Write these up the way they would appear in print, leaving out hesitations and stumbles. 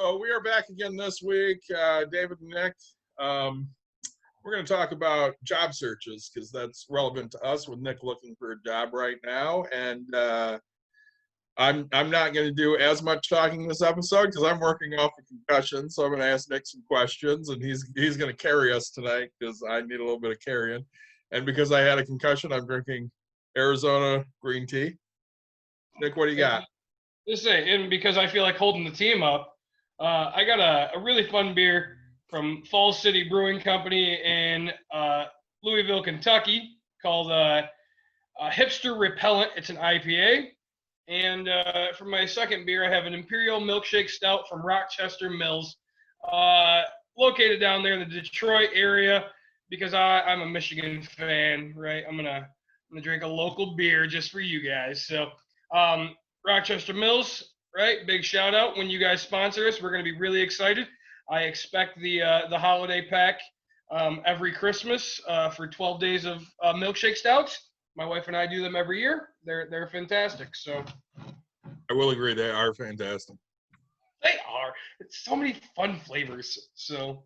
So we are back again this week, David and Nick. We're going to talk about job searches because that's relevant to us with Nick looking for a job right now. And I'm not going to do as much talking this episode because I'm working off a concussion. So I'm going to ask Nick some questions, and he's going to carry us tonight because I need a little bit of carrying. And because I had a concussion, I'm drinking Arizona green tea. Nick, what do you got? Just say, and because I feel like holding the team up, I got a really fun beer from Falls City Brewing Company in Louisville, Kentucky, called Hipster Repellent. It's an IPA. And for my second beer, I have an Imperial Milkshake Stout from Rochester Mills, located down there in the Detroit area, because I'm a Michigan fan, right? I'm gonna drink a local beer just for you guys. So Rochester Mills, right? Big shout out when you guys sponsor us. We're gonna be really excited. I expect the holiday pack every Christmas for 12 days of milkshake stouts. My wife and I do them every year. They're fantastic. So I will agree, they are fantastic. They are. It's so many fun flavors. So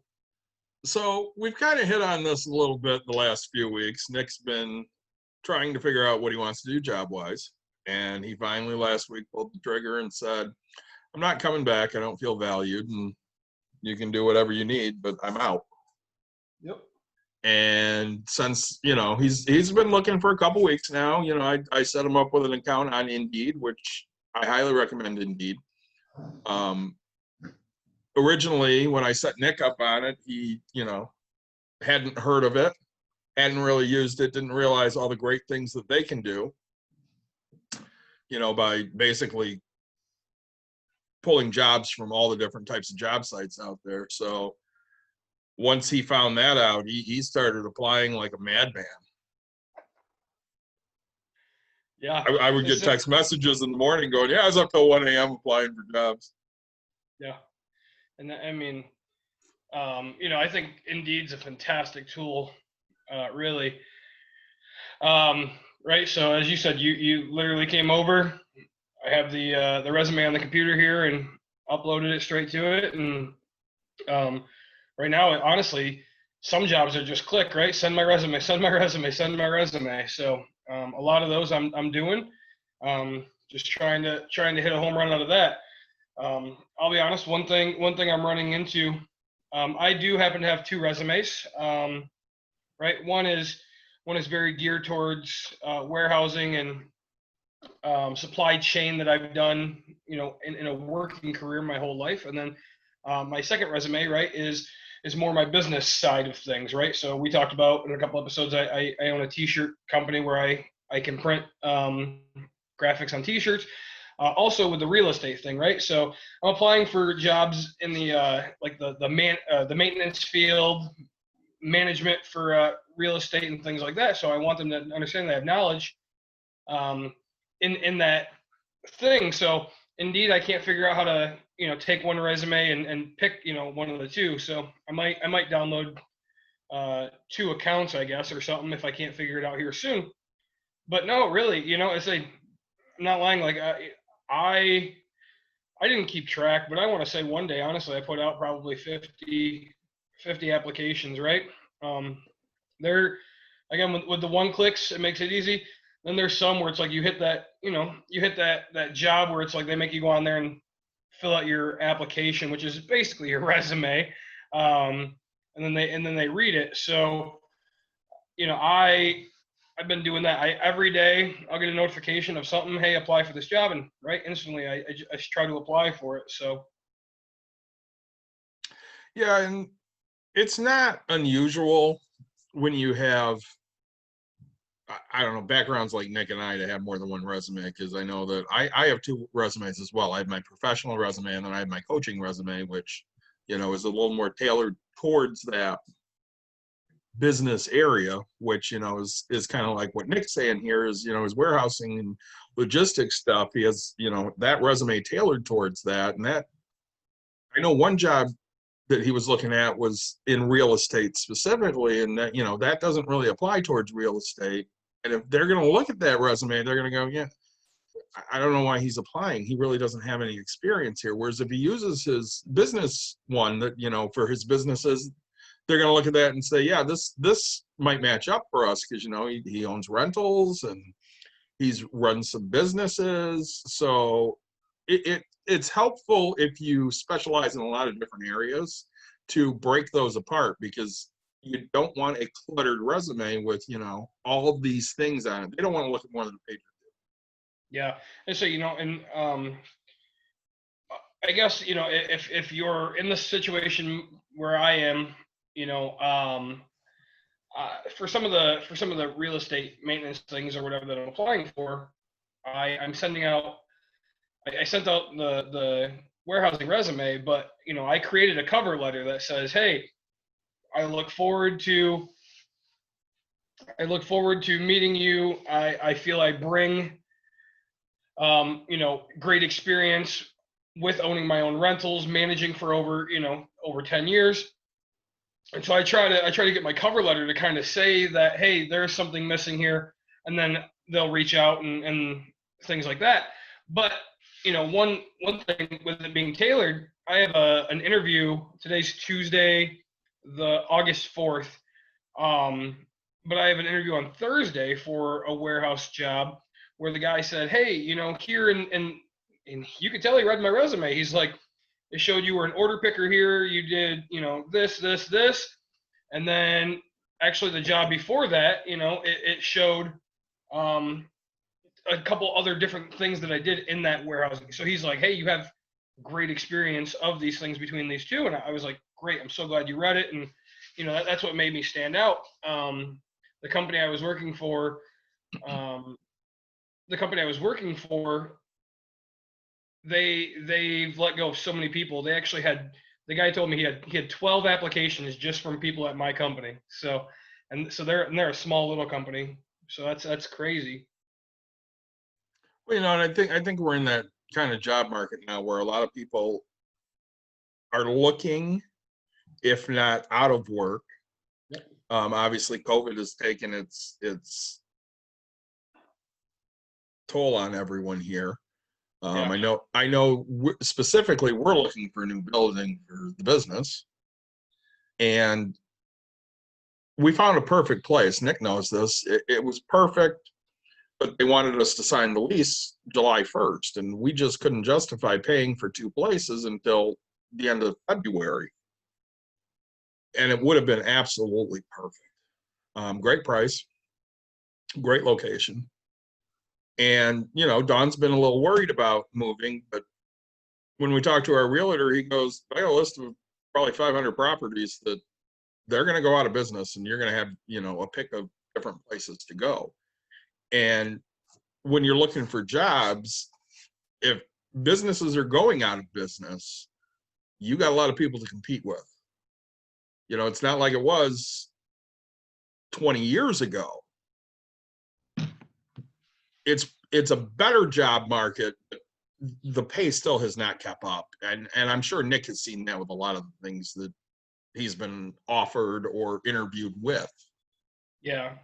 we've kind of hit on this a little bit the last few weeks. Nick's been trying to figure out what he wants to do job-wise. And he finally last week pulled the trigger and said, I'm not coming back. I don't feel valued. And you can do whatever you need, but I'm out. Yep. And since, he's been looking for a couple weeks now, I set him up with an account on Indeed, which I highly recommend Indeed. Originally, when I set Nick up on it, he, hadn't heard of it, hadn't really used it, didn't realize all the great things that they can do, by basically pulling jobs from all the different types of job sites out there. So once he found that out, he started applying like a madman. Yeah. I would get text messages in the morning going, yeah, I was up till 1 a.m. applying for jobs. Yeah. And I mean, I think Indeed's a fantastic tool, really. Right. So as you said, you literally came over. I have the resume on the computer here and uploaded it straight to it. And right now, honestly, some jobs are just click, right? Send my resume, send my resume, send my resume. So a lot of those I'm doing. Just trying to hit a home run out of that. I'll be honest. One thing I'm running into. I do happen to have two resumes. Right. One is very geared towards warehousing and supply chain that I've done, in a working career my whole life. And then my second resume, right, is more my business side of things, right? So we talked about in a couple episodes, I own a t-shirt company where I can print graphics on t-shirts. Also with the real estate thing, right? So I'm applying for jobs in the the maintenance field, management for real estate and things like that. So I want them to understand that I have knowledge in that thing. So Indeed, I can't figure out how to take one resume and pick one of the two. So I might download two accounts, I guess, or something if I can't figure it out here soon. But no, really, I'm not lying. Like I didn't keep track, but I want to say one day, honestly, I put out probably 50 applications, right? There, again, with the one clicks, it makes it easy. Then there's some where it's like you hit that job where it's like they make you go on there and fill out your application, which is basically your resume, and then they read it. So, I've been doing that. Every day I'll get a notification of something. Hey, apply for this job, and right instantly I try to apply for it. So. Yeah, and it's not unusual when you have, I don't know, backgrounds like Nick and I to have more than one resume, because I know that I have two resumes as well. I have my professional resume and then I have my coaching resume, which, is a little more tailored towards that business area, which, is kind of like what Nick's saying here is, his warehousing and logistics stuff. He has, that resume tailored towards that. And that, I know one job that he was looking at was in real estate specifically, and that that doesn't really apply towards real estate. And if they're going to look at that resume, they're going to go, yeah, I don't know why he's applying. He really doesn't have any experience here. Whereas if he uses his business one that, for his businesses, they're going to look at that and say, yeah, this might match up for us because, he owns rentals and he's run some businesses. So it's helpful if you specialize in a lot of different areas to break those apart, because you don't want a cluttered resume with, all of these things on it. They don't want to look at more than a page. Yeah. And so, and I guess, if you're in the situation where I am, for some of the real estate maintenance things or whatever that I'm applying for, I'm sending out. I sent out the warehousing resume, but I created a cover letter that says, "Hey, I look forward to meeting you. I feel I bring great experience with owning my own rentals, managing for over 10 years." And so I try to get my cover letter to kind of say that, hey, there's something missing here, and then they'll reach out and things like that. But one thing with it being tailored, I have an interview. Today's Tuesday, the August 4th. But I have an interview on Thursday for a warehouse job where the guy said, hey, here and you could tell he read my resume. He's like, it showed you were an order picker here. You did, this. And then actually the job before that, it showed a couple other different things that I did in that warehousing. So he's like, hey, you have great experience of these things between these two. And I was like, great. I'm so glad you read it. And, that's what made me stand out. The company I was working for, they've let go of so many people. They actually had, the guy told me he had 12 applications just from people at my company. So they're a small little company. So that's crazy. Well, and I think we're in that kind of job market now where a lot of people are looking, if not out of work. Yep. Obviously COVID has taken its toll on everyone here. Yeah. I know specifically we're looking for a new building for the business, and we found a perfect place. Nick knows this. It was perfect, but they wanted us to sign the lease July 1st, and we just couldn't justify paying for two places until the end of February. And it would have been absolutely perfect. Great price, great location. And, Don's been a little worried about moving, but when we talked to our realtor, he goes, I got a list of probably 500 properties that they're going to go out of business, and you're going to have, a pick of different places to go. And when you're looking for jobs, if businesses are going out of business, you got a lot of people to compete with. It's not like it was 20 years ago. It's a better job market, but the pay still has not kept up. And I'm sure Nick has seen that with a lot of the things that he's been offered or interviewed with. Yeah.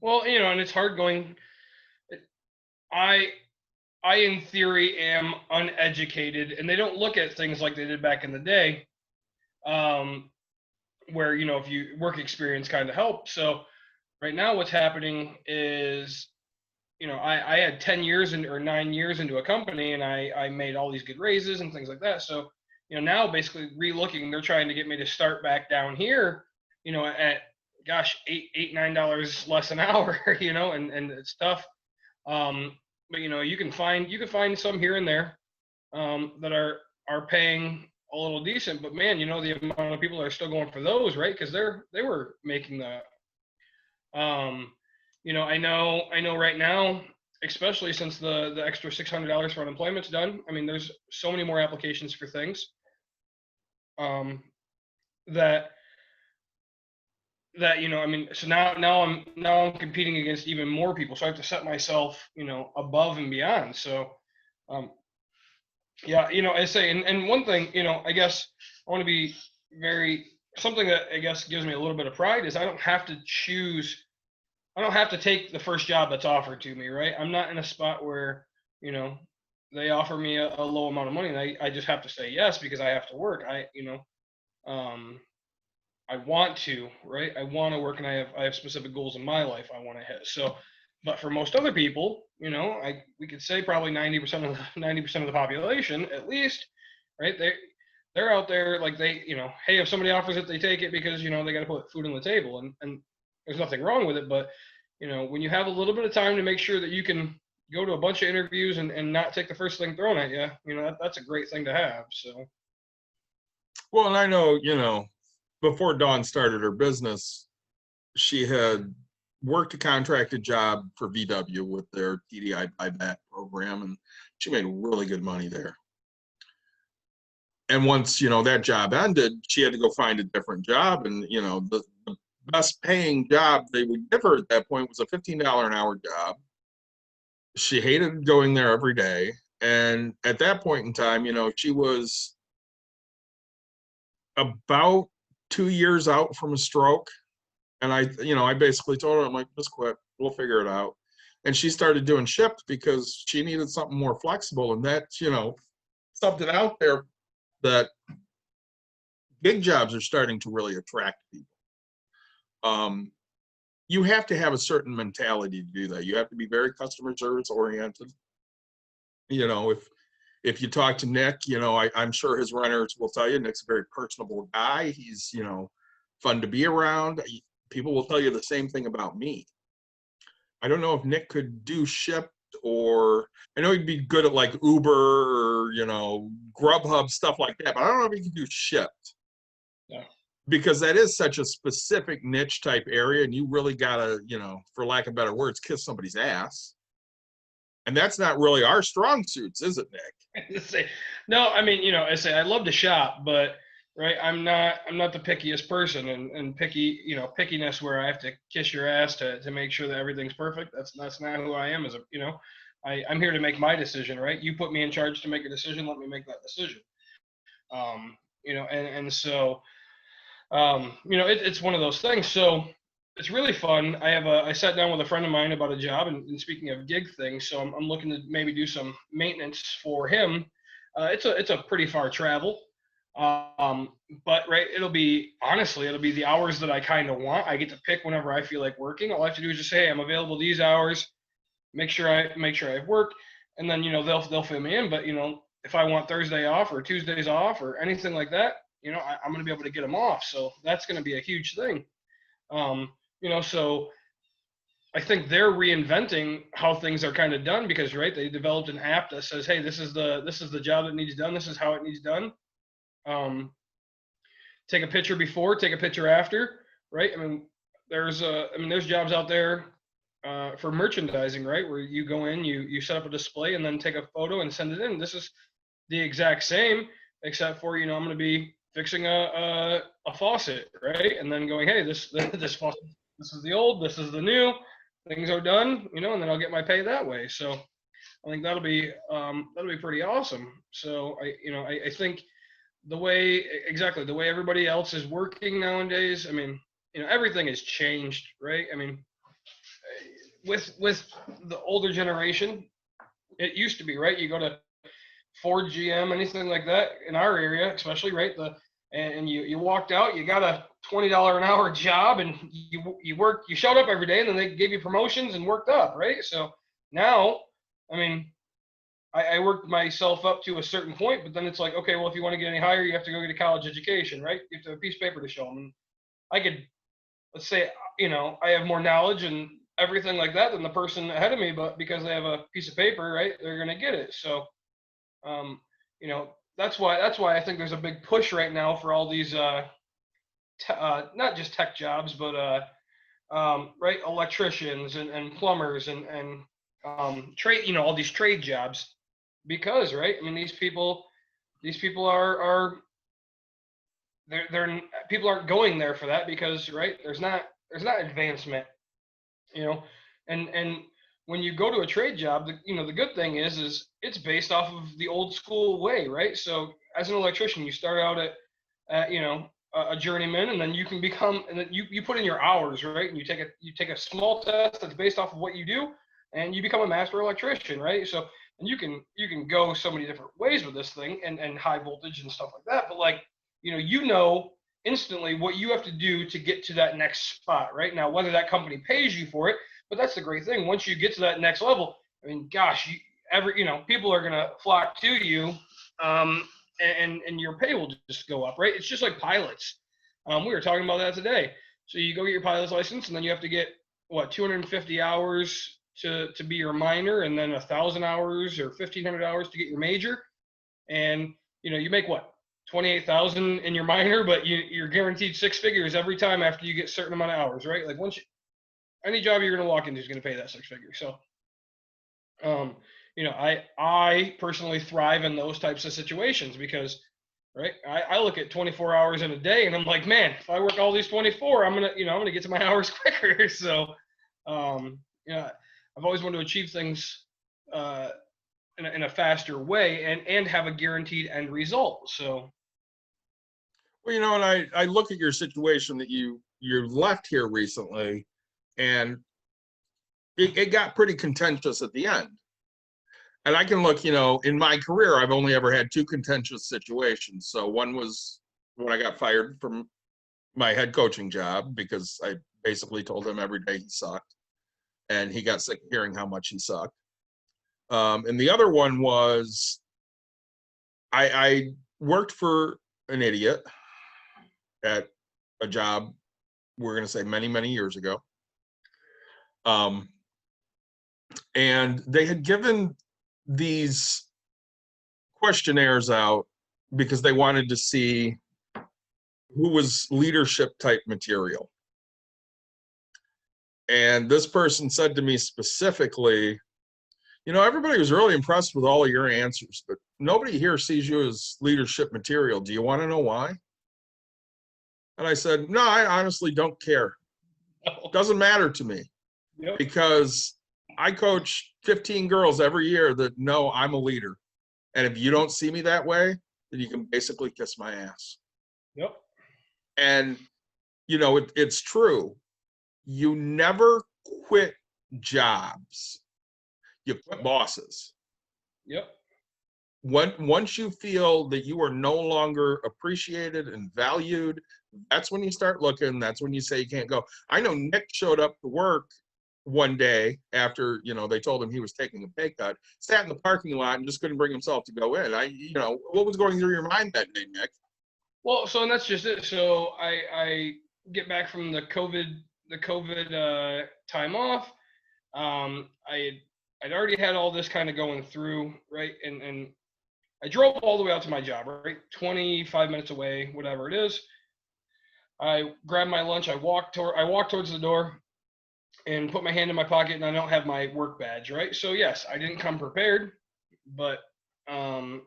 Well, and it's hard going. I in theory am uneducated, and they don't look at things like they did back in the day, where if you work experience kind of helps. So right now, what's happening is, I had 10 years or 9 years into a company, and I made all these good raises and things like that. So now basically re-looking, they're trying to get me to start back down here, at gosh, $8-9 less an hour, and it's tough. But you can find some here and there that are paying a little decent, but man, the amount of people that are still going for those, right? Because they were making that. I know right now, especially since the extra $600 for unemployment's done. I mean, there's so many more applications for things that I mean, so now I'm competing against even more people, so I have to set myself above and beyond. So yeah, I say, and one thing, I guess I want to be something that I guess gives me a little bit of pride is I don't have to take the first job that's offered to me, right? I'm not in a spot where they offer me a low amount of money, and I just have to say yes because I have to work. I want to, right? I want to work, and I have specific goals in my life I want to hit. So, but for most other people, we could say probably 90% of 90% of the population, at least, right? They're out there like hey, if somebody offers it, they take it because they got to put food on the table, and there's nothing wrong with it. But when you have a little bit of time to make sure that you can go to a bunch of interviews and not take the first thing thrown at you, that's a great thing to have. So. Well, and I know, before Dawn started her business, she had worked a contracted job for VW with their TDI buyback program, and she made really good money there. And once, that job ended, she had to go find a different job. And, the best paying job they would give her at that point was a $15 an hour job. She hated going there every day. And at that point in time, she was about 2 years out from a stroke. And I basically told her, I'm like, just quit. We'll figure it out. And she started doing Shipt because she needed something more flexible. And that's, something out there that gig jobs are starting to really attract people. You have to have a certain mentality to do that. You have to be very customer service oriented. If you talk to Nick, I'm sure his runners will tell you Nick's a very personable guy. He's, fun to be around. People will tell you the same thing about me. I don't know if Nick could do Shipt, or I know he'd be good at like Uber or, Grubhub, stuff like that, but I don't know if he could do Shipt. Yeah. Because that is such a specific niche type area, and you really gotta, for lack of better words, kiss somebody's ass. And that's not really our strong suits, is it, Nick? No, I mean, I say I love to shop, but right, I'm not the pickiest person, and pickiness where I have to kiss your ass to make sure that everything's perfect. That's not who I am. I'm here to make my decision, right? You put me in charge to make a decision, let me make that decision. So it's one of those things. So it's really fun. I sat down with a friend of mine about a job, and speaking of gig things, so I'm looking to maybe do some maintenance for him. It's a pretty far travel. But right, it'll be the hours that I kind of want. I get to pick whenever I feel like working. All I have to do is just say, hey, I'm available these hours. Make sure I've worked, and then they'll fill me in. But if I want Thursday off or Tuesdays off or anything like that, I'm going to be able to get them off. So that's going to be a huge thing. So I think they're reinventing how things are kind of done because, right, they developed an app that says, hey, this is the job that needs done. This is how it needs done. Take a picture before, take a picture after, right? I mean, there's jobs out there for merchandising, right, where you go in, you set up a display and then take a photo and send it in. This is the exact same, except for I'm going to be fixing a faucet, right, and then going, hey, this faucet, this is the old, this is the new, things are done, and then I'll get my pay that way. So I think that'll be pretty awesome. So I think the way everybody else is working nowadays, I mean, everything has changed, right? I mean, with the older generation, it used to be, right, you go to Ford, GM, anything like that in our area, especially, right, and you walked out, you got a $20 an hour job, and you showed up every day, and then they gave you promotions and worked up, right? So now, I mean, I worked myself up to a certain point, but then it's like, okay, well, if you want to get any higher, you have to go get a college education, right? You have to have a piece of paper to show them. And I could, let's say, I have more knowledge and everything like that than the person ahead of me, but because they have a piece of paper, right, they're going to get it. So, that's why I think there's a big push right now for all these, not just tech jobs, but right, electricians and plumbers and trade, all these trade jobs, because, right, I mean, these people are people aren't going there for that because, right, there's not advancement, and when you go to a trade job, the good thing is it's based off of the old school way, right? So as an electrician, you start out at a journeyman, and then you can become, and then you put in your hours, right? And you take a small test that's based off of what you do, and you become a master electrician, right? So and you can go so many different ways with this thing and high voltage and stuff like that. But like, you know instantly what you have to do to get to that next spot, right? Now, whether that company pays you for it, but that's the great thing. Once you get to that next level, I mean, gosh, people are gonna flock to you, and your pay will just go up, right? It's just like pilots. We were talking about that today. So you go get your pilot's license, and then you have to get 250 hours to be your minor, and then 1,000 hours or 1,500 hours to get your major. And you make 28,000 in your minor, but you're guaranteed six figures every time after you get a certain amount of hours, right? Like any job you're going to walk into is going to pay that six figures. So, I personally thrive in those types of situations because, right, I look at 24 hours in a day and I'm like, man, if I work all these 24, I'm gonna get to my hours quicker. So, I've always wanted to achieve things in a faster way and have a guaranteed end result. So, well, and I look at your situation that you left here recently, and it got pretty contentious at the end. And I can look, in my career, I've only ever had two contentious situations. So one was when I got fired from my head coaching job because I basically told him every day he sucked, and he got sick of hearing how much he sucked. And the other one was I worked for an idiot at a job, we're going to say many, many years ago. And they had given these questionnaires out because they wanted to see who was leadership type material. And this person said to me specifically, everybody was really impressed with all of your answers, but nobody here sees you as leadership material. Do you want to know why? And I said, no, I honestly don't care. It doesn't matter to me. Yep. Because I coach 15 girls every year that know I'm a leader. And if you don't see me that way, then you can basically kiss my ass. Yep. And, it's true. You never quit jobs. You quit bosses. Yep. Once you feel that you are no longer appreciated and valued, that's when you start looking. That's when you say you can't go. I know Nick showed up to work one day after, they told him he was taking a pay cut, sat in the parking lot and just couldn't bring himself to go in. What was going through your mind that day, Nick? Well, so and that's just it. So I get back from the COVID time off. I'd already had all this kind of going through, right? And I drove all the way out to my job, right? 25 minutes away, whatever it is. I grabbed my lunch. I walked towards the door and put my hand in my pocket, and I don't have my work badge, right? So yes, I didn't come prepared, but and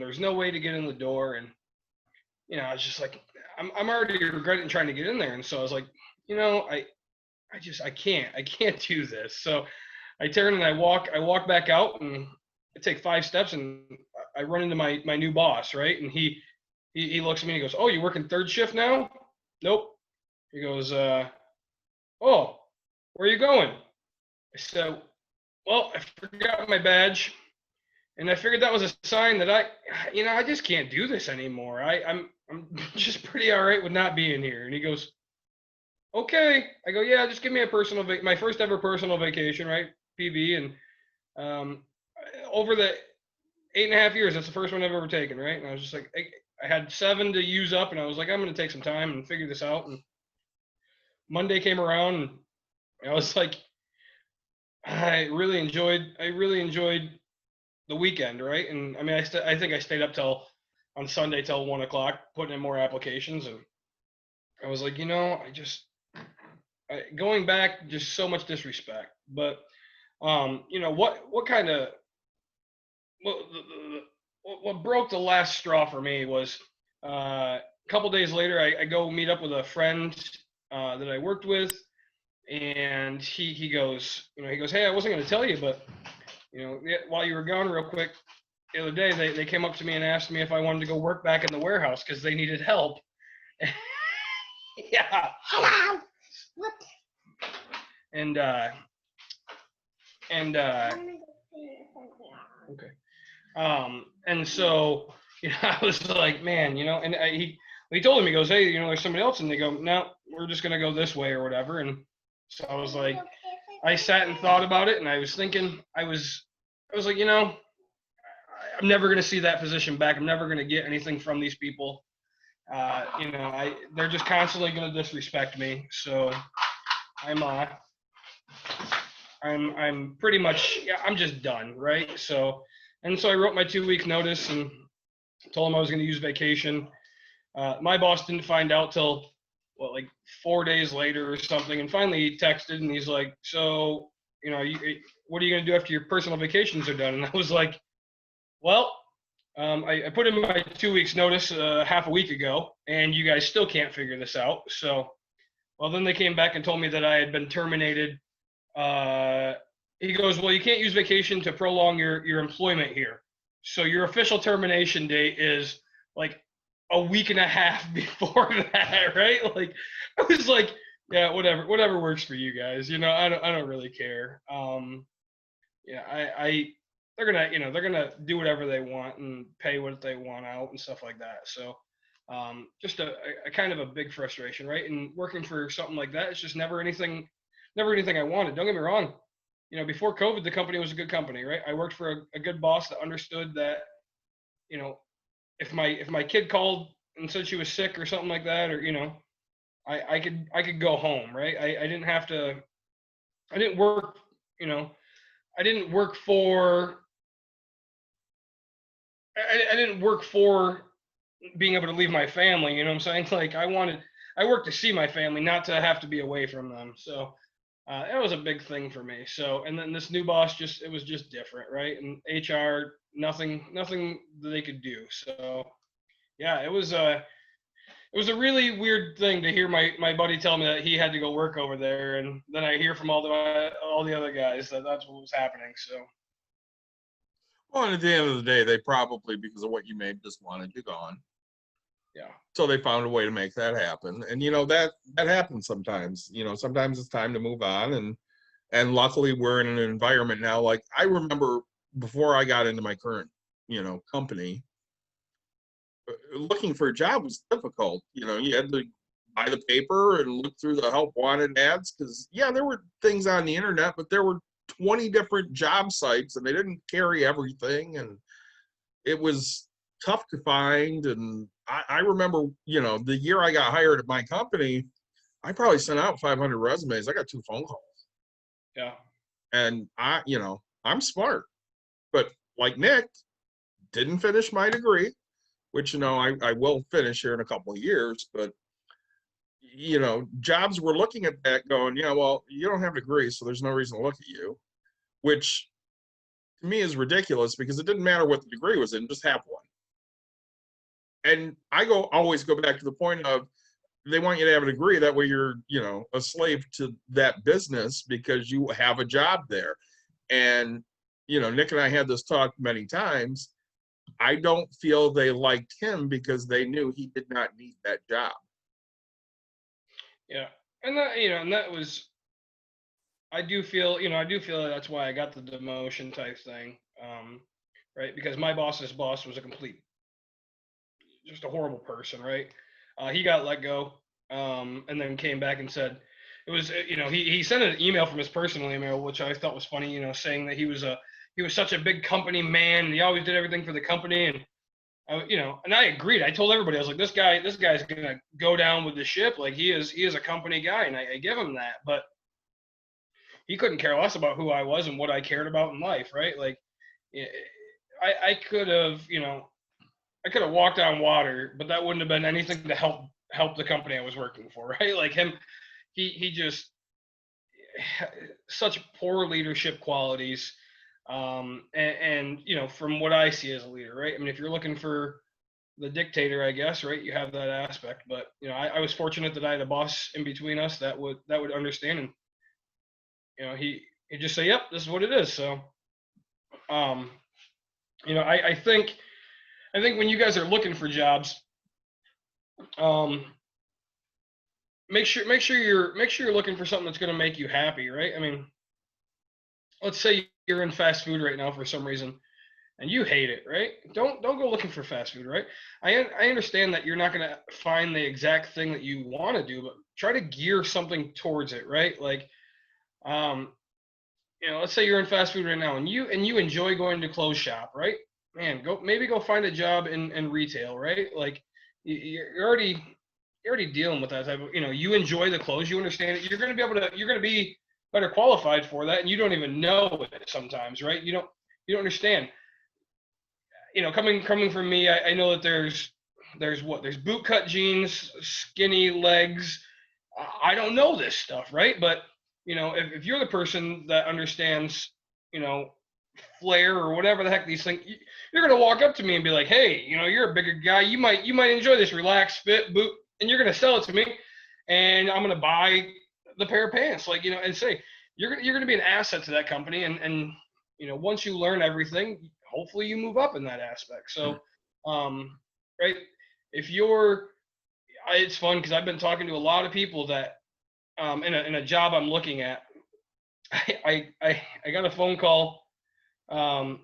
there's no way to get in the door, and I was just like, I'm already regretting trying to get in there, and so I was like, I can't do this. So I turn and I walk back out, and I take 5 steps, and I run into my new boss, right? And he looks at me and he goes, "Oh, you working third shift now?" Nope. He goes, "Oh, where are you going?" I said, "Well, I forgot my badge." And I figured that was a sign that I just can't do this anymore. I'm just pretty all right with not being here. And he goes, "Okay." I go, "Yeah, just give me my first ever personal vacation, right? PV." And over the 8.5 years, that's the first one I've ever taken, right? And I was just like, I had 7 to use up, and I was like, I'm going to take some time and figure this out. And Monday came around, and I was like, I really enjoyed the weekend, right? And I mean, I think I stayed up on Sunday till 1:00, putting in more applications, and I was like, going back, just so much disrespect. But what broke the last straw for me was a couple days later, I go meet up with a friend that I worked with, and he goes, "Hey, I wasn't going to tell you, but while you were gone, real quick, the other day they came up to me and asked me if I wanted to go work back in the warehouse because they needed help." Yeah. Hello. What? And Okay. And so, I was like, man, and he told him, he goes, hey, there's somebody else, and they go, no, we're just gonna go this way or whatever. And so I was like, I sat and thought about it, and I was thinking, I was like, I'm never gonna see that position back. I'm never gonna get anything from these people. They're just constantly gonna disrespect me. So I'm I'm pretty much, yeah, I'm just done, right? So I wrote my 2 week notice and told him I was going to use vacation. My boss didn't find out till like 4 days later or something, and finally he texted and he's like, "So, what are you going to do after your personal vacations are done?" And I was like, "Well, I put in my 2 weeks notice half a week ago, and you guys still can't figure this out." So, well, then they came back and told me that I had been terminated. He goes, "Well, you can't use vacation to prolong your employment here. So your official termination date is like a week and a half before that, right?" Like, I was like, "Yeah, whatever works for you guys. I don't really care." Yeah, they're gonna do whatever they want and pay what they want out and stuff like that. So, just a kind of a big frustration, right? And working for something like that, it's just never anything I wanted. Don't get me wrong. Before COVID, the company was a good company, right? I worked for a good boss that understood that, if my kid called and said she was sick or something like that, or I could go home, right? I didn't have to. I didn't work. I didn't work for. I didn't work for being able to leave my family. You know what I'm saying? Like, I worked to see my family, not to have to be away from them. So that was a big thing for me. So, and then this new boss, it was just different, right? And HR, nothing that they could do. So yeah, it was a really weird thing to hear my buddy tell me that he had to go work over there, and then I hear from all the other guys that that's what was happening. So Well, and at the end of the day, they probably, because of what you made, just wanted you gone. yeah, So they found a way to make that happen. And that happens sometimes. Sometimes it's time to move on. And luckily we're in an environment now. Like, I remember before I got into my current, company, looking for a job was difficult. You had to buy the paper and look through the help wanted ads, because there were things on the internet, but there were 20 different job sites and they didn't carry everything, and it was tough to find. And I remember, the year I got hired at my company, I probably sent out 500 resumes. I got 2 phone calls. yeah, And I'm smart, but like Nick, didn't finish my degree, which, I will finish here in a couple of years. But, jobs were looking at that going, yeah, well, you don't have a degree, so there's no reason to look at you, which to me is ridiculous, because it didn't matter what the degree was in, just have one. And I always go back to the point of, they want you to have a degree. That way you're, a slave to that business because you have a job there. And, Nick and I had this talk many times. I don't feel they liked him because they knew he did not need that job. yeah, and that was. I do feel that's why I got the demotion type thing, right? Because my boss's boss was just a horrible person, right? He got let go, and then came back and said it was, he sent an email from his personal email, which I thought was funny, saying that he was such a big company man, and he always did everything for the company, and and I agreed. I told everybody, I was like, this guy's gonna go down with the ship. Like, he is a company guy, and I give him that, but he couldn't care less about who I was and what I cared about in life, right? Like, I could have, I could have walked on water, but that wouldn't have been anything to help the company I was working for, right? Like him, he just such poor leadership qualities, and from what I see as a leader, right? I mean, if you're looking for the dictator, I guess, right, you have that aspect, but I was fortunate that I had a boss in between us that would understand, and he just say, "Yep, this is what it is." So, I think when you guys are looking for jobs, make sure you're looking for something that's going to make you happy, right? I mean, let's say you're in fast food right now for some reason. and you hate it, right? Don't go looking for fast food, right? I understand that you're not going to find the exact thing that you want to do, but try to gear something towards it, right? Like, um, let's say you're in fast food right now, and you enjoy going to clothes shop, right? Man, go find a job in retail, right? Like, you're already dealing with that type of, you enjoy the clothes, you understand it. You're going to be better qualified for that, and you don't even know it sometimes, right? You don't understand. Coming from me, I know that there's boot cut jeans, skinny legs. I don't know this stuff, right? But if you're the person that understands, you know, flair or whatever the heck these things, you're gonna walk up to me and be like, hey, you're a bigger guy. You might enjoy this relaxed fit boot, and you're gonna sell it to me, and I'm gonna buy the pair of pants, like and say you're gonna be an asset to that company, and once you learn everything, hopefully you move up in that aspect. So, right, if you're, it's fun because I've been talking to a lot of people that in a job I'm looking at. I got a phone call. I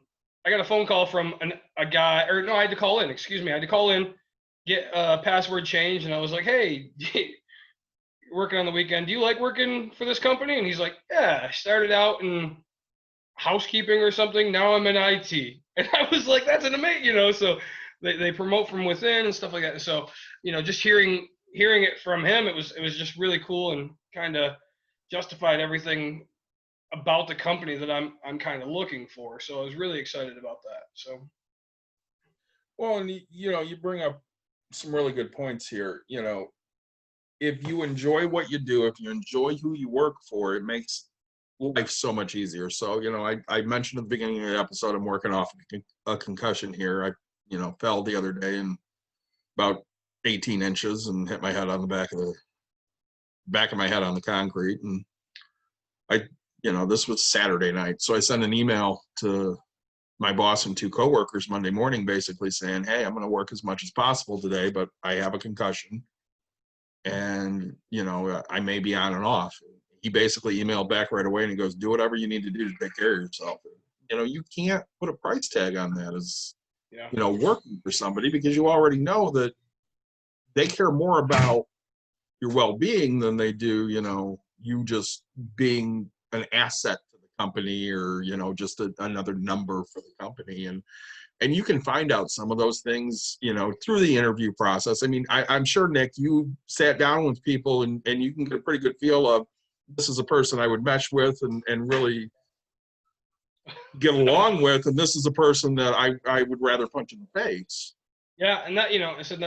got a phone call from a guy, or no, I had to call in. Excuse me, I had to call in, get a password changed, and I was like, "Hey, working on the weekend. Do you like working for this company?" And he's like, "Yeah, I started out in housekeeping or something. Now I'm in IT." And I was like, "That's an amazing, So they promote from within and stuff like that. So just hearing it from him, it was just really cool and kind of justified everything about the company that I'm kind of looking for. So I was really excited about that. So Well, and you bring up some really good points here. If you enjoy what you do, if you enjoy who you work for, it makes life so much easier. So, I mentioned at the beginning of the episode, I'm working off a concussion here. I, fell the other day and about 18 inches and hit my head on the back of my head on the concrete. And this was Saturday night. So I sent an email to my boss and two coworkers Monday morning, basically saying, hey, I'm going to work as much as possible today, but I have a concussion and, I may be on and off. He basically emailed back right away and he goes, do whatever you need to do to take care of yourself. You can't put a price tag on that as, working for somebody, because you already know that they care more about your well-being than they do, you just being an asset to the company or, just another number for the company. And you can find out some of those things, through the interview process. I mean, I'm sure, Nick, you sat down with people and you can get a pretty good feel of, this is a person I would mesh with and really get along with, and this is a person that I would rather punch in the face. yeah, and that I said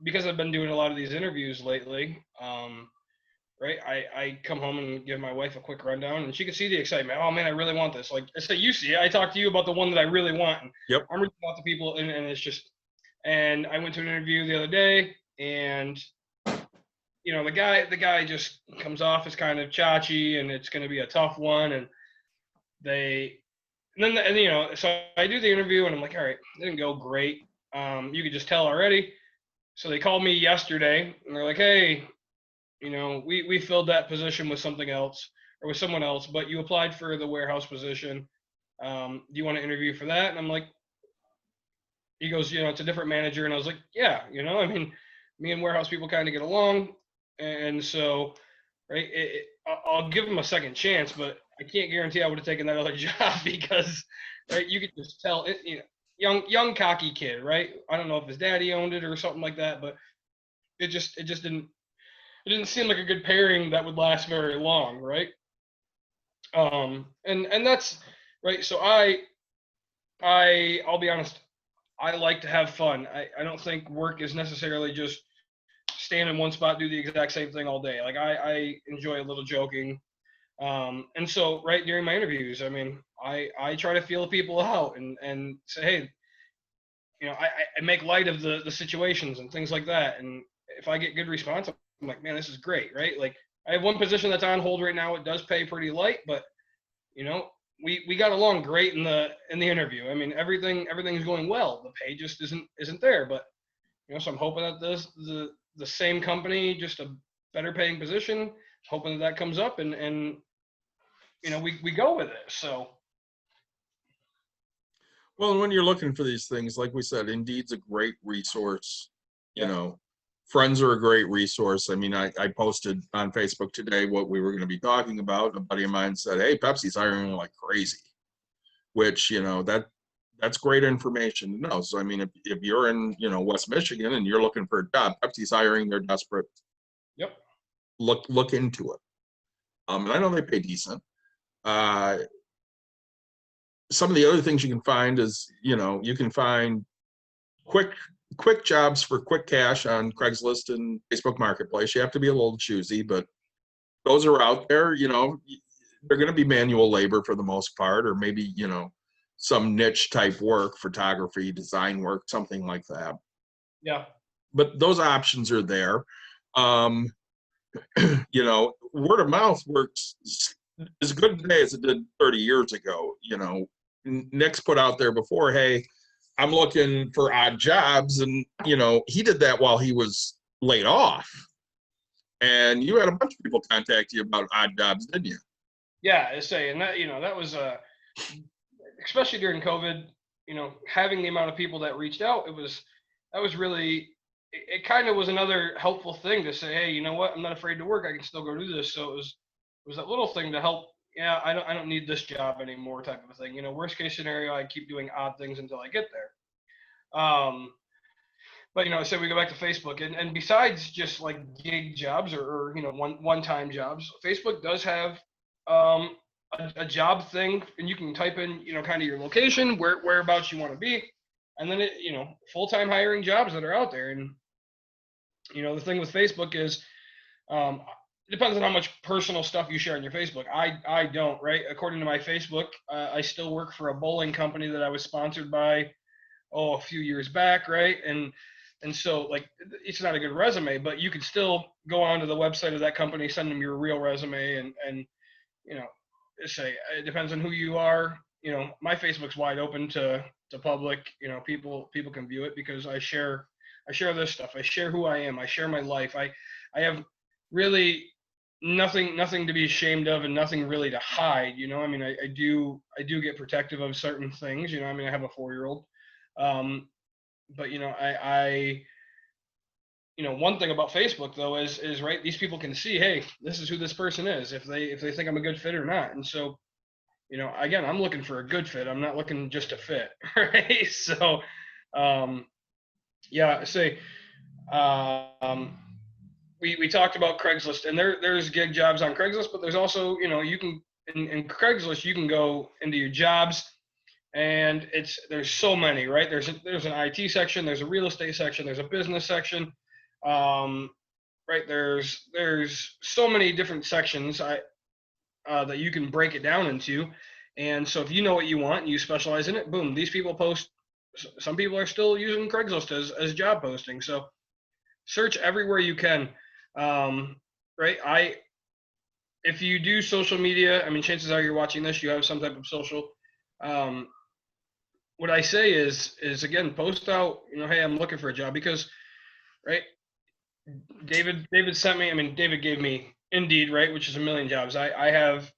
because I've been doing a lot of these interviews lately. Right, I come home and give my wife a quick rundown, and she can see the excitement. Oh man, I really want this. Like I said, you see it. I talked to you about the one that I really want. And yep. I'm reaching out to people, and it's just. And I went to an interview the other day, and the guy just comes off as kind of chachi, and it's going to be a tough one. And so I do the interview, and I'm like, all right, it didn't go great. You could just tell already. So they called me yesterday, and they're like, hey, we filled that position with something else or with someone else, but you applied for the warehouse position. Do you want to interview for that? And I'm like, he goes, it's a different manager. And I was like, yeah, I mean, me and warehouse people kind of get along. And so, right, I'll give him a second chance, but I can't guarantee I would have taken that other job because, right, you could just tell, young cocky kid, right? I don't know if his daddy owned it or something like that, but it just didn't seem like a good pairing that would last very long, right? And that's right. So I'll be honest, I like to have fun. I don't think work is necessarily just stand in one spot, do the exact same thing all day. Like I enjoy a little joking. And so right during my interviews, I mean, I try to feel people out and say, hey, I make light of the situations and things like that. And if I get good response, I'm like, man, this is great, right? Like I have one position that's on hold right now. It does pay pretty light, but we got along great in the interview. I mean, everything's going well. The pay just isn't there, but so I'm hoping that the same company, just a better paying position, hoping that comes up and we go with it. So. Well, when you're looking for these things, like we said, Indeed's a great resource. You Yeah. know, friends are a great resource. I mean, I posted on Facebook today what we were going to be talking about. A buddy of mine said, "Hey, Pepsi's hiring like crazy," which, that's great information to know. So, I mean, if you're in, West Michigan and you're looking for a job, Pepsi's hiring, they're desperate. Yep. Look into it. And I know they pay decent. Uh, some of the other things you can find is, you can find quick jobs for quick cash on Craigslist and Facebook Marketplace. You have to be a little choosy, but those are out there. They're going to be manual labor for the most part, or maybe, some niche type work, photography, design work, something like that. Yeah. But those options are there. Word of mouth works as good today as it did 30 years ago. Nick's put out there before, "Hey, I'm looking for odd jobs," and he did that while he was laid off, and you had a bunch of people contact you about odd jobs, didn't you? Yeah, I say, and that was especially during COVID. Having the amount of people that reached out, that was really, it kind of was another helpful thing to say, hey, you know what, I'm not afraid to work. I can still go do this. So it was that little thing to help. Yeah, I don't need this job anymore, type of a thing. Worst case scenario, I keep doing odd things until I get there. But say we go back to Facebook, and besides just like gig jobs or one-time jobs, Facebook does have a job thing, and you can type in kind of your location, whereabouts you want to be, and then full-time hiring jobs that are out there. And the thing with Facebook is it depends on how much personal stuff you share on your Facebook. I don't, right? According to my Facebook, I still work for a bowling company that I was sponsored by a few years back, right? And so, like, it's not a good resume, but you can still go onto the website of that company, send them your real resume, and say it depends on who you are. My Facebook's wide open to public. People can view it because I share this stuff. I share who I am. I share my life. I have really nothing to be ashamed of, and nothing really to hide. I mean, I do get protective of certain things. I mean, I have a 4-year-old. But one thing about Facebook though is right, these people can see, hey, this is who this person is, if they think I'm a good fit or not. And so, again, I'm looking for a good fit. I'm not looking just to fit, right? So, yeah, say, we talked about Craigslist, and there's gig jobs on Craigslist, but there's also, you can in Craigslist, you can go into your jobs, and there's so many, right? There's an IT section, there's a real estate section, there's a business section, right? There's so many different sections that you can break it down into. And so if you know what you want and you specialize in it, boom, these people post. Some people are still using Craigslist as job posting. So search everywhere you can, right? If you do social media, I mean, chances are you're watching this, you have some type of social. What I say is again, post out, hey, I'm looking for a job, because, right, David sent me, I mean, David gave me Indeed, right, which is a million jobs. I have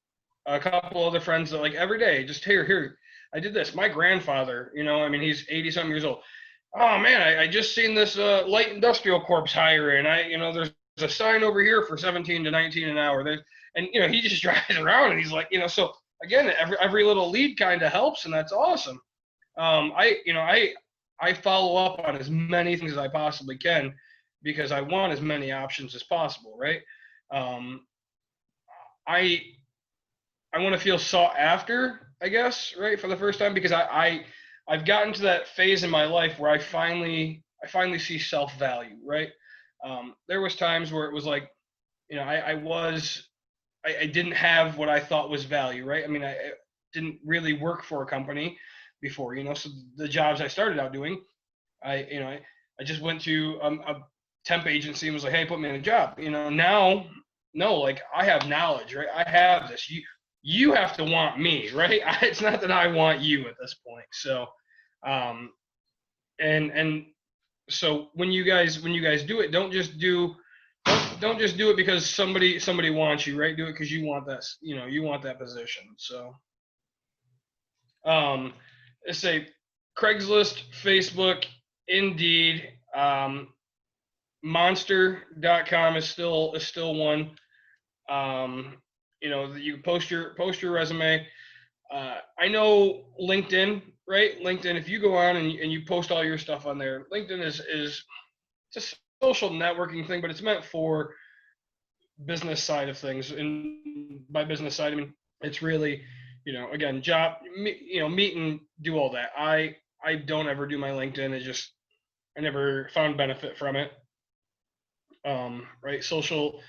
a couple other friends that, like, every day, just here, I did this. My grandfather, I mean, he's 80-something years old. Oh man, I just seen this light industrial corps hiring. There's a sign over here for 17 to 19 an hour. And he just drives around and he's like, so again, every little lead kind of helps, and that's awesome. I follow up on as many things as I possibly can, because I want as many options as possible, right? I want to feel sought after, I guess, right, for the first time, because I've gotten to that phase in my life where I finally see self-value, right? There was times where it was like, I didn't have what I thought was value, right? I mean, I didn't really work for a company before, so the jobs I started out doing, I just went to a temp agency and was like, hey, put me in a job. Now, no, like, I have knowledge, right? I have this. You have to want me, right? It's not that I want you at this point. So, and so when you guys do it, don't just do it because somebody wants you, right? Do it because you want this, you want that position. So, let's say Craigslist, Facebook, Indeed, Monster.com is still one. You post your resume. I know LinkedIn, right? LinkedIn, if you go on and you post all your stuff on there, LinkedIn is just a social networking thing, but it's meant for business side of things. And by business side, I mean, it's really, again, meet and do all that. I don't ever do my LinkedIn. I never found benefit from it. Right. Social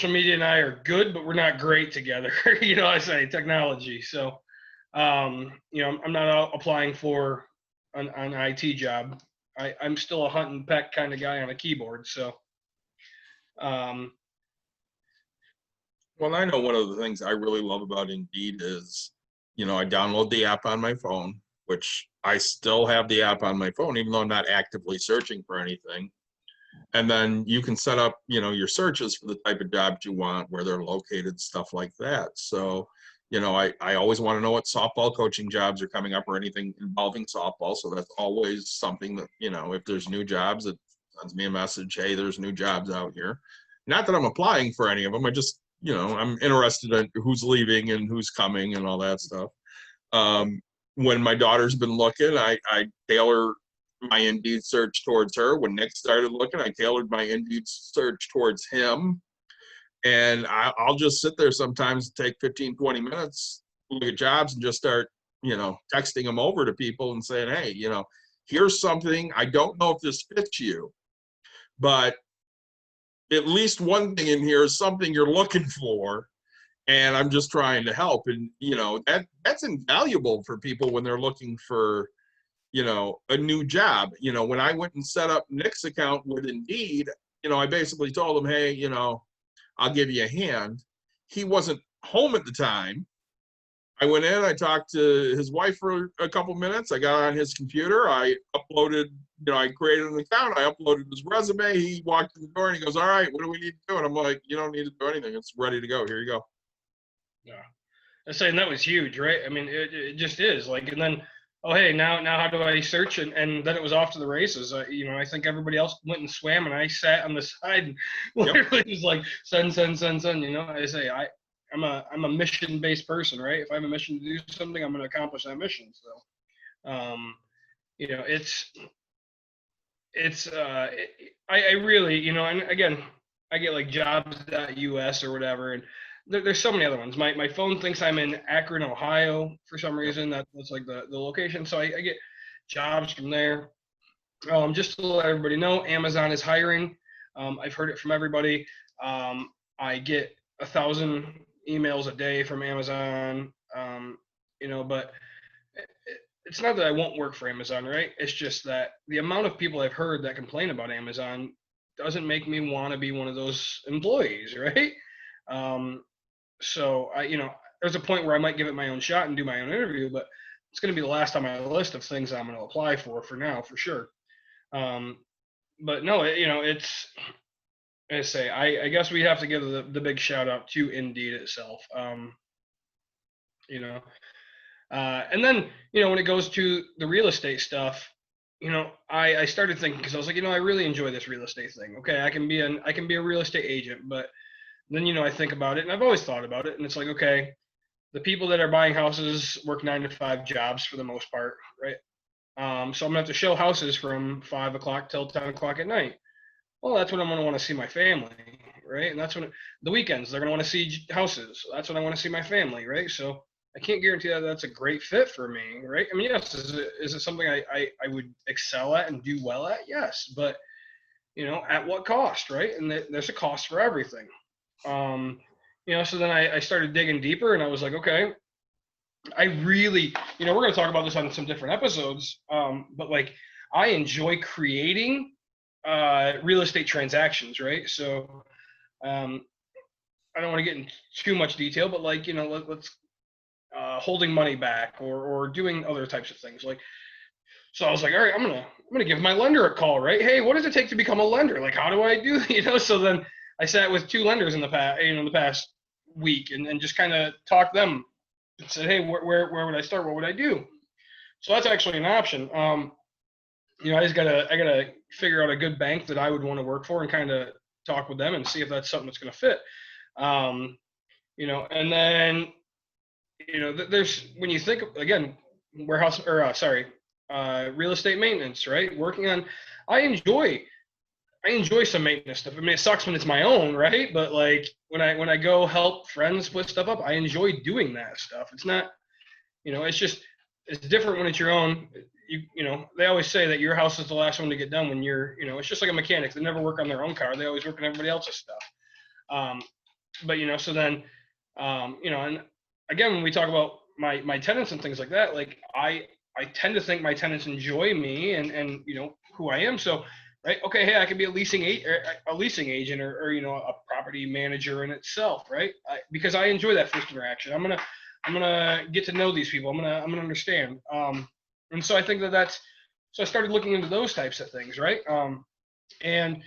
media and I are good, but we're not great together. I say technology. So, I'm not out applying for an IT job. I'm still a hunt and peck kind of guy on a keyboard. So, um, Well, I know one of the things I really love about Indeed is, I download the app on my phone, which I still have the app on my phone, even though I'm not actively searching for anything. And then you can set up, your searches for the type of jobs you want, where they're located, stuff like that. So, I always want to know what softball coaching jobs are coming up or anything involving softball. So that's always something that, if there's new jobs, it sends me a message, hey, there's new jobs out here. Not that I'm applying for any of them. I just, I'm interested in who's leaving and who's coming and all that stuff. When my daughter's been looking, I tailor my Indeed search towards her. When Nick started looking, I tailored my Indeed search towards him. And I'll just sit there sometimes, take 15, 20 minutes, look at jobs and just start, texting them over to people and saying, hey, here's something. I don't know if this fits you, but at least one thing in here is something you're looking for. And I'm just trying to help. And, that's invaluable for people when they're looking for, a new job. When I went and set up Nick's account with Indeed, I basically told him, hey, I'll give you a hand. He wasn't home at the time. I went in, I talked to his wife for a couple minutes. I got on his computer. I uploaded, I created an account. I uploaded his resume. He walked in the door and he goes, all right, what do we need to do? And I'm like, you don't need to do anything. It's ready to go. Here you go. Yeah. I'm saying that was huge, right? I mean, it just is like, and then, oh, hey, now how do I search? And then it was off to the races. I think everybody else went and swam, and I sat on the side and literally was like, send. I say, I'm a mission based person, right? If I have a mission to do something, I'm going to accomplish that mission. So, I really, and again, I get like jobs.us or whatever, and there's so many other ones. My phone thinks I'm in Akron, Ohio for some reason. That's like the location. So I get jobs from there. Just to let everybody know, Amazon is hiring. I've heard it from everybody. I get 1,000 emails a day from Amazon. But it's not that I won't work for Amazon, right? It's just that the amount of people I've heard that complain about Amazon doesn't make me want to be one of those employees, right? So there's a point where I might give it my own shot and do my own interview, but it's going to be the last on my list of things I'm going to apply for now, for sure. But no, it's, I guess we have to give the big shout out to Indeed itself. And then, when it goes to the real estate stuff, I started thinking, because I was like, I really enjoy this real estate thing. Okay, I can be a real estate agent, but then, I think about it, and I've always thought about it, and it's like, okay, the people that are buying houses work 9 to 5 jobs for the most part, right? So I'm gonna have to show houses from 5 o'clock till 10 o'clock at night. Well, that's when I'm gonna want to see my family, right? And that's when the weekends they're gonna want to see houses. That's when I want to see my family, right? So I can't guarantee that that's a great fit for me, right? I mean, yes, is it something I would excel at and do well at? Yes, but at what cost, right? And there's a cost for everything. So then I started digging deeper, and I was like, okay, I really, we're going to talk about this on some different episodes, but like I enjoy creating real estate transactions, right? So I don't want to get into too much detail, but like, let's holding money back or doing other types of things. Like, so I was like, all right, I'm gonna give my lender a call, right? Hey, what does it take to become a lender? Like, how do I do? So then I sat with 2 lenders in the past week and just kind of talked them and said, hey, where would I start? What would I do? So that's actually an option. I just I gotta figure out a good bank that I would want to work for and kind of talk with them and see if that's something that's going to fit. And then there's when you think again warehouse or real estate maintenance, right? Working on, I enjoy some maintenance stuff. I mean, it sucks when it's my own, right? But like when I go help friends put stuff up, I enjoy doing that stuff. It's not, it's different when it's your own. They always say that your house is the last one to get done when it's just like a mechanic. They never work on their own car. They always work on everybody else's stuff. And again, when we talk about my tenants and things like that, like I tend to think my tenants enjoy me and who I am. So, right. Okay. Hey, I could be a leasing agent or a property manager in itself. Right. Because I enjoy that first interaction. I'm going to get to know these people. I'm going to understand. And so I think so I started looking into those types of things. Right. And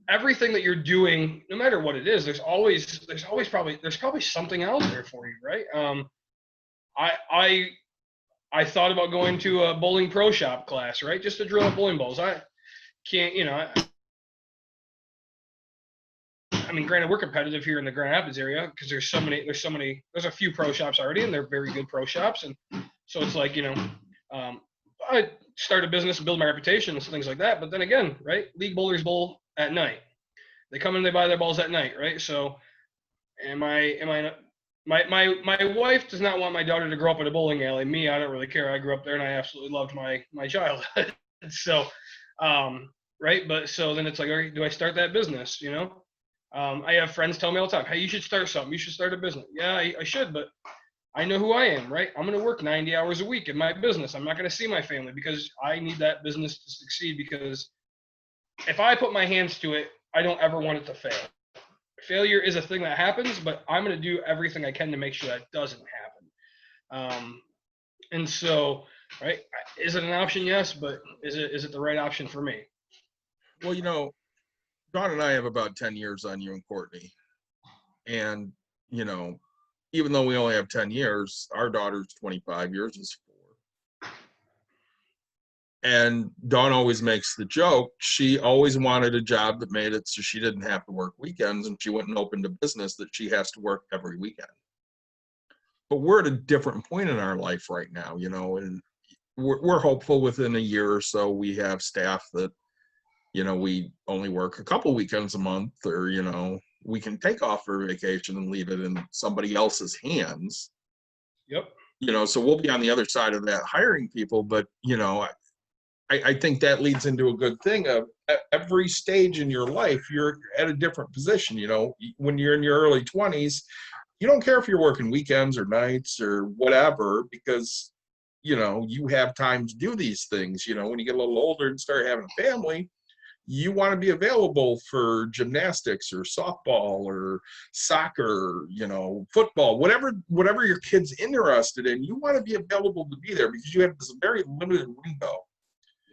everything that you're doing, no matter what it is, there's probably something out there for you. Right. I thought about going to a bowling pro shop class, right? Just to drill up bowling balls. I can't, I mean, granted, we're competitive here in the Grand Rapids area because there's a few pro shops already, and they're very good pro shops. And so it's like, I start a business and build my reputation and things like that. But then again, right? League bowlers bowl at night. They come in, they buy their balls at night, right? So my wife does not want my daughter to grow up in a bowling alley. Me, I don't really care. I grew up there and I absolutely loved my childhood. So, right. But so then it's like, all right, do I start that business? I have friends tell me all the time, hey, you should start something. You should start a business. Yeah, I should, but I know who I am, right? I'm going to work 90 hours a week in my business. I'm not going to see my family because I need that business to succeed, because if I put my hands to it, I don't ever want it to fail. Failure is a thing that happens, but I'm going to do everything I can to make sure that doesn't happen. And so, right, is it an option? Yes, but is it the right option for me? Well, Dawn and I have about 10 years on you and Courtney. And, even though we only have 10 years, our daughter's 25, yours is 4. And Dawn always makes the joke, she always wanted a job that made it so she didn't have to work weekends, and she went and opened a business that she has to work every weekend. But we're at a different point in our life right now, and we're hopeful within a year or so we have staff that, we only work a couple weekends a month, or, we can take off for vacation and leave it in somebody else's hands. Yep. So we'll be on the other side of that hiring people, but, I think that leads into a good thing of every stage in your life, you're at a different position. When you're in your early 20s, you don't care if you're working weekends or nights or whatever, because, you have time to do these things. When you get a little older and start having a family, you want to be available for gymnastics or softball or soccer, football, whatever your kid's interested in, you want to be available to be there, because you have this very limited window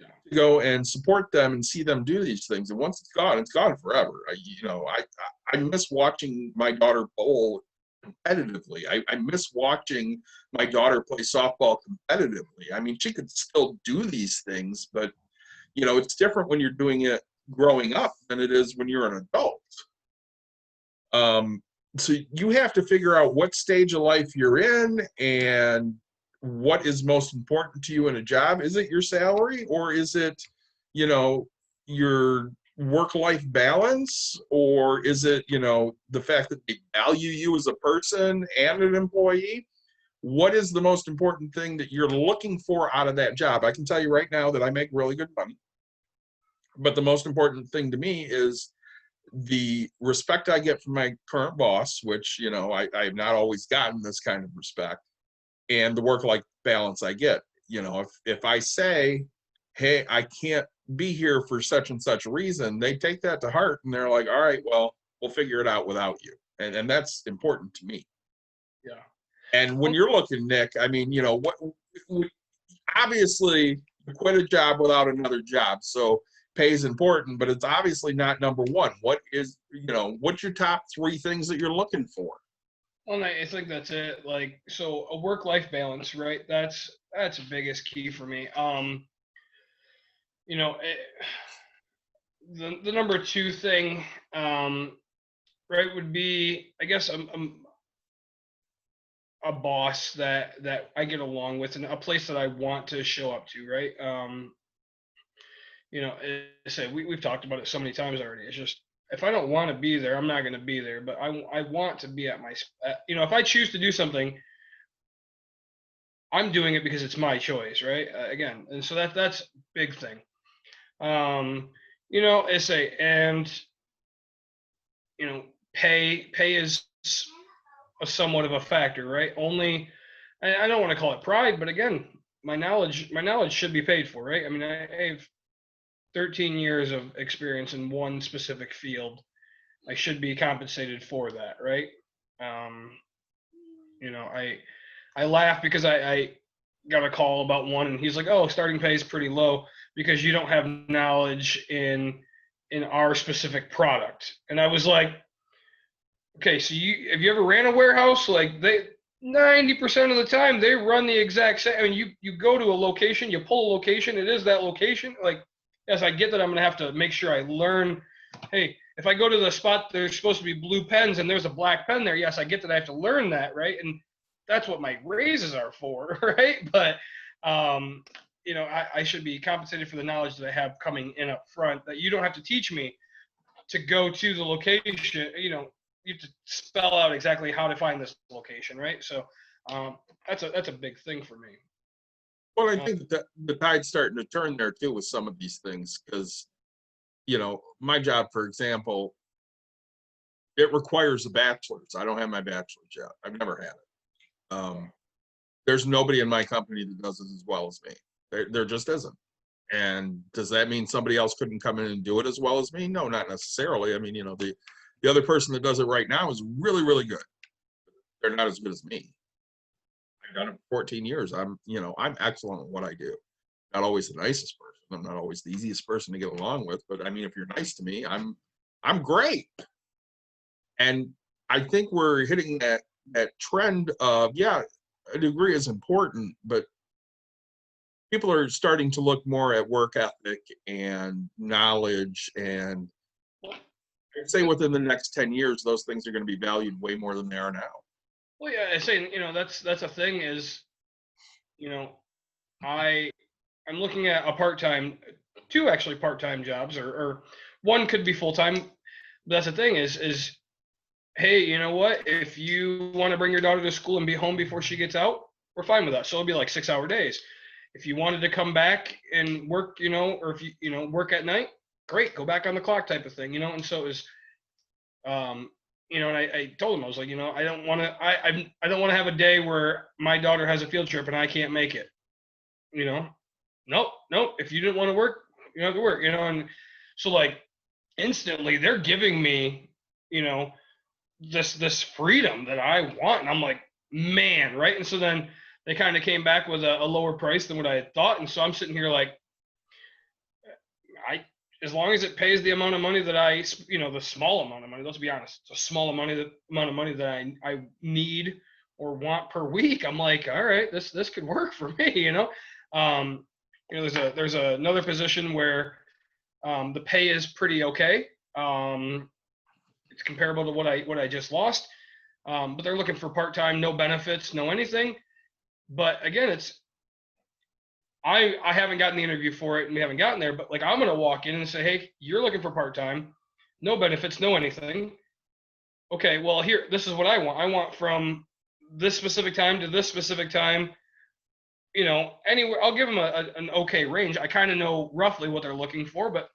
to go and support them and see them do these things. And once it's gone forever. I miss watching my daughter bowl competitively. I miss watching my daughter play softball competitively. I mean, she could still do these things, but it's different when you're doing it growing up than it is when you're an adult. So you have to figure out what stage of life you're in and what is most important to you in a job. Is it your salary, or is it, your work-life balance, or is it, the fact that they value you as a person and an employee? What is the most important thing that you're looking for out of that job? I can tell you right now that I make really good money, but the most important thing to me is the respect I get from my current boss, which, I have not always gotten this kind of respect, and the work-life balance I get. If I say, hey, I can't be here for such and such reason, they take that to heart and they're like, all right, well, we'll figure it out without you. And that's important to me. Yeah. And when you're looking, Nick, I mean, obviously you quit a job without another job. So pay is important, but it's obviously not number one. What's your top 3 things that you're looking for? Well, I think that's it. Like, so a work-life balance, right? That's the biggest key for me. You know, the number two thing, right, would be, I guess, a boss that I get along with, and a place that I want to show up to, right? You know, I say we've talked about it so many times already. It's just, if I don't want to be there, I'm not going to be there. But I want to be at my, you know, if I choose to do something, I'm doing it because it's my choice, right? Again, and so that's a big thing. Um, you know, I say, and you know, pay is a somewhat of a factor, right? Only, I don't want to call it pride, but again, my knowledge should be paid for, right? I mean, I have 13 years of experience in one specific field. I should be compensated for that, right? Um, you know, I laugh because I got a call about one, and he's like, "Oh, starting pay is pretty low because you don't have knowledge in our specific product." And I was like, "Okay, so you have you ever ran a warehouse? Like, they 90% of the time they run the exact same. I mean, you go to a location, you pull a location, it is that location. Like, yes, I get that I'm gonna have to make sure I learn. Hey, if I go to the spot there's supposed to be blue pens and there's a black pen there, yes, I get that I have to learn that, right? And that's what my raises are for, right? But um, you know, I should be compensated for the knowledge that I have coming in up front. That you don't have to teach me to go to the location. You know, you have to spell out exactly how to find this location, right? So that's a big thing for me. Well, I think that the tide's starting to turn there too with some of these things, because, you know, my job, for example, it requires a bachelor's. I don't have my bachelor's yet. I've never had it. There's nobody in my company that does it as well as me. There just isn't. And does that mean somebody else couldn't come in and do it as well as me? No, not necessarily. I mean, you know, the other person that does it right now is really, really good. They're not as good as me. I've done it for 14 years. I'm excellent at what I do. Not always the nicest person. I'm not always the easiest person to get along with, but I mean, if you're nice to me, I'm great. And I think we're hitting that trend of, yeah, a degree is important, but people are starting to look more at work ethic and knowledge. And I'd say within the next 10 years, those things are going to be valued way more than they are now. Well, yeah, I say, you know, that's a thing is, you know, I I'm looking at a part-time, two actually part-time jobs, or one could be full-time. But that's the thing is, hey, you know what? If you want to bring your daughter to school and be home before she gets out, we're fine with that. So it'll be like 6 hour days. If you wanted to come back and work, you know, or if you know work at night, great, go back on the clock type of thing, you know. And so it was, um, you know, and I told him, I was like, you know, I don't want to, I don't want to have a day where my daughter has a field trip and I can't make it, you know. Nope. If you didn't want to work, you don't have to work, you know. And so like instantly they're giving me, you know, this freedom that I want, and I'm like, man, right? And so then they kind of came back with a lower price than what I had thought, and so I'm sitting here like, I as long as it pays the amount of money that I, you know, the small amount of money. Let's be honest, it's a small amount of money that I need or want per week. I'm like, all right, this could work for me, you know. Um, you know, there's another position where the pay is pretty okay. It's comparable to what I just lost. But they're looking for part time, no benefits, no anything. But again, it's I haven't gotten the interview for it, and we haven't gotten there. But like I'm gonna walk in and say, hey, you're looking for part time, no benefits, no anything. Okay, well here, this is what I want. I want from this specific time to this specific time. You know, anywhere. I'll give them an okay range. I kind of know roughly what they're looking for, but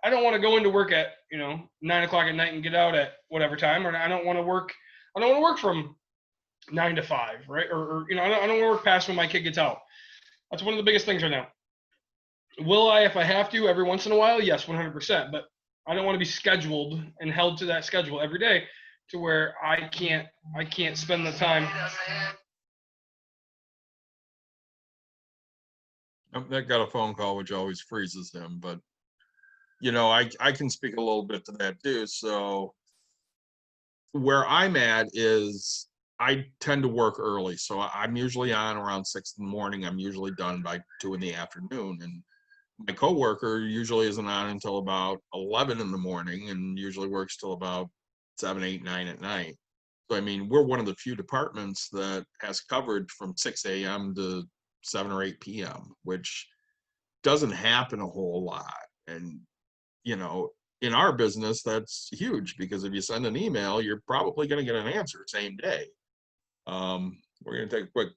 I don't want to go into work at 9 o'clock at night and get out at whatever time, or I don't want to work. I don't want to work from 9 to 5, right? Or I don't want to work past when my kid gets out. That's one of the biggest things right now. Will I, if I have to, every once in a while? Yes, 100%. But I don't want to be scheduled and held to that schedule every day, to where I can't spend the time. That got a phone call, which always freezes him, but I can speak a little bit to that too. So where I'm at is I tend to work early. So I'm usually on around 6 in the morning. I'm usually done by 2 in the afternoon. And my coworker usually isn't on until about 11 in the morning and usually works till about 7, 8, 9 at night. So, I mean, we're one of the few departments that has coverage from 6 a.m. to 7 or 8 p.m., which doesn't happen a whole lot. And, you know, in our business, that's huge because if you send an email, you're probably going to get an answer same day. We're going to take a quick,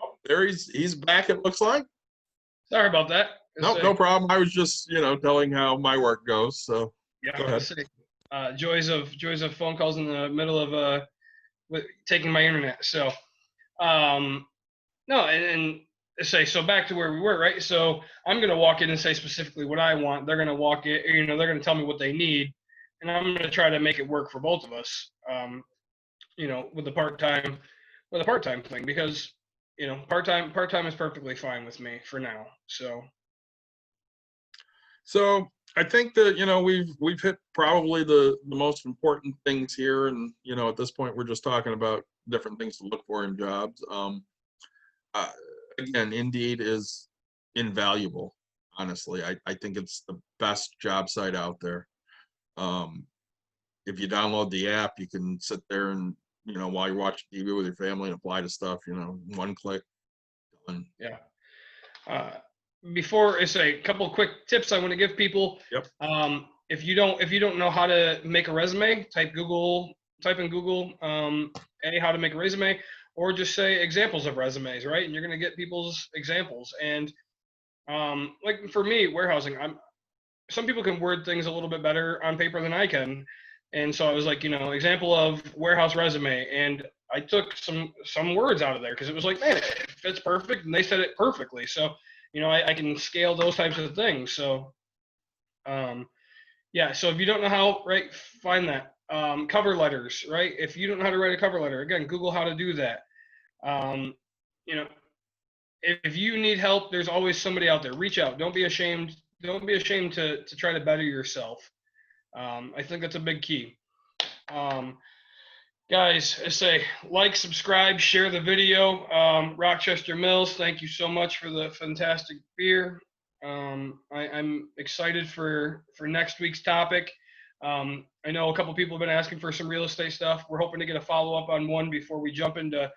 oh, there he's back, it looks like. Sorry about that. No, no problem. I was just, telling how my work goes. So Yeah, go ahead. Joys of phone calls in the middle of taking my internet. So, no, and say, so back to where we were, right? So I'm going to walk in and say specifically what I want. They're going to walk in, they're going to tell me what they need, and I'm going to try to make it work for both of us. With the part-time thing, because part-time is perfectly fine with me for now. So I think that we've hit probably the most important things here, and at this point we're just talking about different things to look for in jobs. Again, Indeed is invaluable. Honestly, I think it's the best job site out there. If you download the app, you can sit there and while you're watching TV with your family and apply to stuff. One click. Done. Yeah. Before I say a couple of quick tips I want to give people. Yep. If you don't know how to make a resume, type in Google, how to make a resume, or just say examples of resumes, right? And you're going to get people's examples. And like for me, warehousing, some people can word things a little bit better on paper than I can. And so I was like, example of warehouse resume, and I took some words out of there because it was like, man, it fits perfect, and they said it perfectly. So I can scale those types of things. So, yeah. So if you don't know how, right, find that. Cover letters, right? If you don't know how to write a cover letter, again, Google how to do that. If you need help, there's always somebody out there. Reach out. Don't be ashamed. Don't be ashamed to try to better yourself. I think that's a big key. Guys, I say like, subscribe, share the video. Rochester Mills, thank you so much for the fantastic beer. I'm excited for next week's topic. I know a couple people have been asking for some real estate stuff. We're hoping to get a follow-up on one before we jump into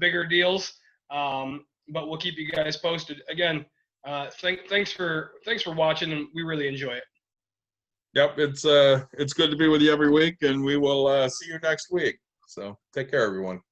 bigger deals. But we'll keep you guys posted. Again, thanks for watching, and we really enjoy it. Yep, it's good to be with you every week, and we will see you next week. So take care, everyone.